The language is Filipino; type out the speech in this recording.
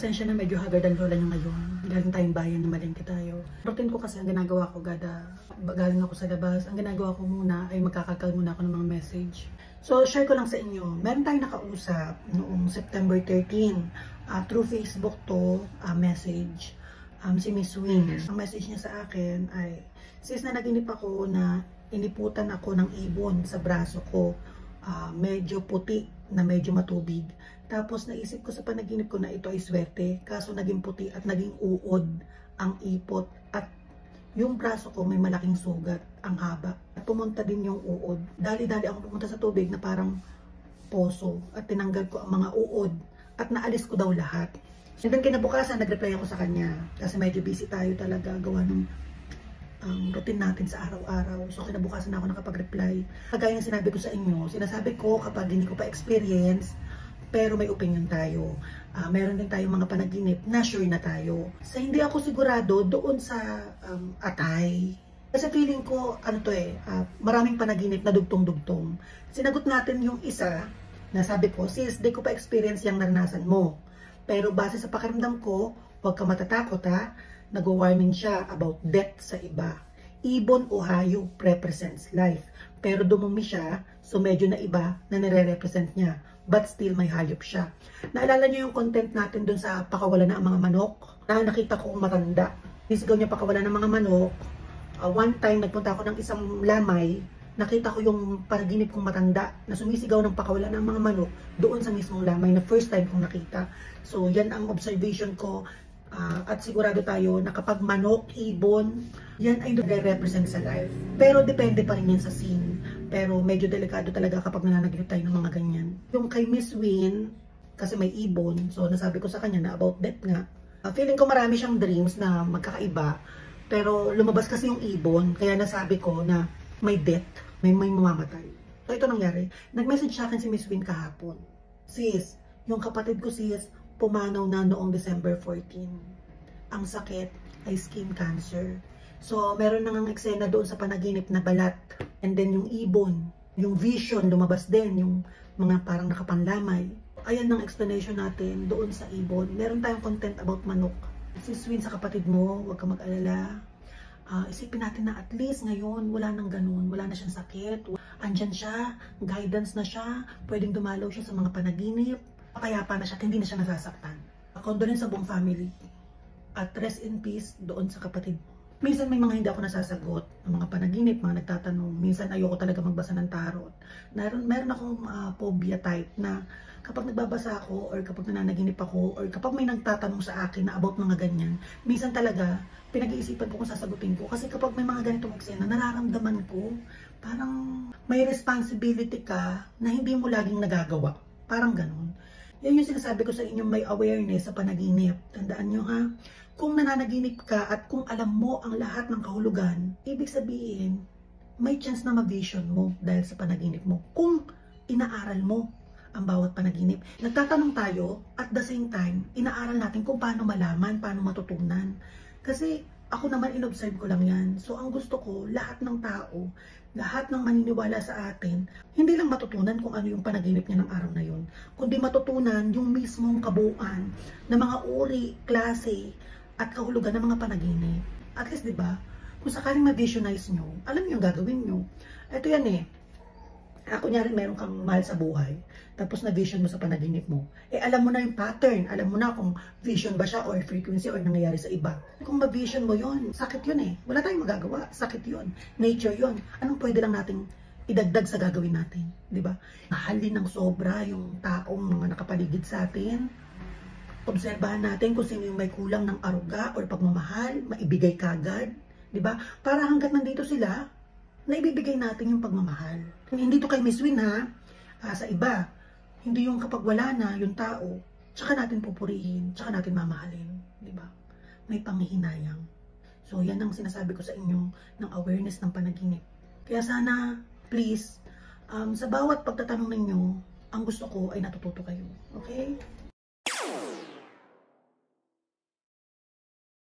Pasensya na medyo haggard ang lola niyo ngayon. Galing tayong bayan na malingki tayo. Routine ko kasi ang ginagawa ko, galing ako sa labas, ang ginagawa ko muna ay magkakakal muna ako ng mga message. So, share ko lang sa inyo. Meron tayong nakausap noong September 13 through Facebook to message. Si Miss Wing. Ang message niya sa akin ay, sis, na naginip ako na iniputan ako ng ibon sa braso ko. Medyo puti na medyo matubig. Tapos naisip ko sa panaginip ko na ito ay swerte. Kaso naging puti at naging uod ang ipot. At yung braso ko may malaking sugat, ang haba. At pumunta din yung uod. Dali-dali ako pumunta sa tubig na parang poso. At tinanggal ko ang mga uod. At naalis ko daw lahat. So then kinabukasan, nag-reply ako sa kanya. Kasi medyo busy tayo talaga. Gawa ng routine natin sa araw-araw. So kinabukasan ako nakapag-reply. Kagaya ng sinabi ko sa inyo, sinasabi ko kapag hindi ko pa experience, pero may opinion tayo. Meron din tayong mga panaginip na sure na tayo. So hindi ako sigurado doon sa atay. Kasi feeling ko, maraming panaginip na dugtong-dugtong. Sinagot natin yung isa na sabi ko, sis, di ko pa experience yung naranasan mo. Pero base sa pakiramdam ko, huwag ka matatakot ha. Nag-warning siya about death sa iba. Ibon o hayop represents life. Pero dumumi siya, so medyo na iba na nire-represent niya. But still may hayop siya. Naalala niyo yung content natin dun sa pakawalan ng mga manok? Na nakita ko matanda. Nisigaw niya pakawalan ng mga manok. One time, nagpunta ako ng isang lamay. Nakita ko yung panaginip kong matanda na sumisigaw ng pakawalan ng mga manok doon sa mismong lamay na first time kong nakita. So yan ang observation ko. At sigurado tayo na kapag manok, ibon, yan ay nagre-represent sa life. Pero depende pa rin yan sa scene. Pero medyo delikado talaga kapag nananaginip tayo ng mga ganyan. Yung kay Miss Win, kasi may ibon, so nasabi ko sa kanya na about death nga. Feeling ko marami siyang dreams na magkakaiba. Pero lumabas kasi yung ibon, kaya nasabi ko na may death, may mamamatay. So ito nangyari. Nag-message sa akin si Miss Win kahapon. Sis, yung kapatid ko sis, pumanaw na noong December 14. Ang sakit ay skin cancer. So, meron nang eksena doon sa panaginip na balat. And then yung ibon, yung vision, lumabas din, yung mga parang nakapanlamay. Ayan ang explanation natin doon sa ibon. Meron tayong content about manok. Sis Win sa kapatid mo, huwag ka mag-alala. Isipin natin na at least ngayon, wala nang ganun. Wala na siyang sakit. Andyan siya, guidance na siya. Pwedeng dumalaw siya sa mga panaginip. Payapa na siya at hindi na siya nasasaktan. Condolence sa buong family. At rest in peace doon sa kapatid mo. Minsan may mga hindi ako nasasagot ng mga panaginip, mga nagtatanong. Minsan ayoko talaga magbasa ng tarot. Meron akong phobia type na kapag nagbabasa ako or kapag nananaginip ako or kapag may nagtatanong sa akin na about mga ganyan, minsan talaga pinag-iisipan ko kung sasagutin ko. Kasi kapag may mga ganitong eksena, nararamdaman ko parang may responsibility ka na hindi mo laging nagagawa. Parang ganun. Yan yung sinasabi ko sa inyo, may awareness sa panaginip. Tandaan nyo ha, kung nananaginip ka at kung alam mo ang lahat ng kahulugan, ibig sabihin, may chance na ma-vision mo dahil sa panaginip mo. Kung inaaral mo ang bawat panaginip. Nagtatanong tayo, at the same time, inaaral natin kung paano malaman, paano matutunan. Kasi ako naman, in-observe ko lang yan. So ang gusto ko, lahat ng tao, lahat ng maniniwala sa atin, hindi lang matutunan kung ano yung panaginip niya ng araw na yun, kundi matutunan yung mismong kabuuan ng mga uri, klase, at kahulugan ng mga panaginip. At least, di ba, kung sakaling ma-visualize nyo, alam nyo yung gagawin nyo. Ito yan eh. Kunyari meron kang mahal sa buhay, tapos na-vision mo sa panaginip mo, alam mo na yung pattern, alam mo na kung vision ba siya or frequency or nangyayari sa iba. Kung ma-vision mo yun, sakit yun eh. Wala tayong magagawa, sakit yun. Nature yun. Anong pwede lang nating idagdag sa gagawin natin? Diba? Mahalin ng sobra yung taong mga nakapaligid sa atin. Obserbahan natin kung sino yung may kulang ng aruga or pagmamahal, maibigay kagad. Diba? Para hanggat nandito sila, naibibigay natin yung pagmamahal. Hindi to kay Miss Win ha, sa iba. Hindi yung kapag wala na yung tao, tsaka natin pupurihin, tsaka natin mamahalin. Diba? May panghihinayang. So yan ang sinasabi ko sa inyo ng awareness ng panaginip. Kaya sana, please, sa bawat pagtatanong ninyo, ang gusto ko ay natututo kayo. Okay?